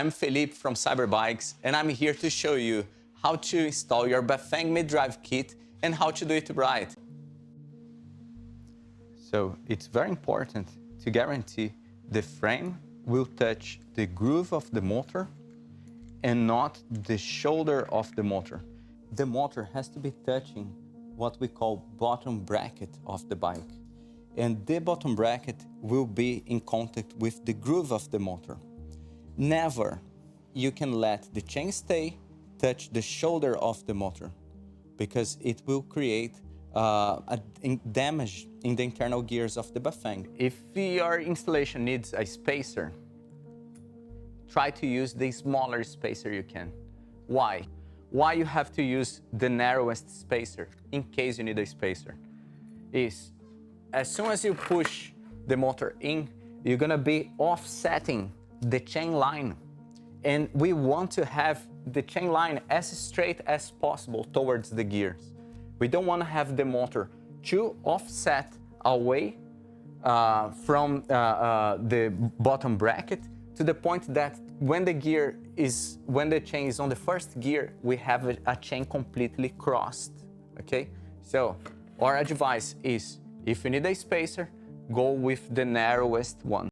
I'm Felipe from Cyberbikes, and I'm here to show you how to install your Bafang mid-drive kit and how to do it right. So it's very important to guarantee the frame will touch the groove of the motor and not the shoulder of the motor. The motor has to be touching what we call bottom bracket of the bike. And the bottom bracket will be in contact with the groove of the motor. Never you can let the chainstay touch the shoulder of the motor because it will create damage in the internal gears of the Bafang. If your installation needs a spacer, try to use the smaller spacer you can. Why? Why you have to use the narrowest spacer in case you need a spacer is as soon as you push the motor in, you're gonna be offsetting the chain line. And we want to have the chain line as straight as possible towards the gears. We don't want to have the motor too offset away from the bottom bracket to the point that when the chain is on the first gear, we have a chain completely crossed, okay? So our advice is, if you need a spacer, go with the narrowest one.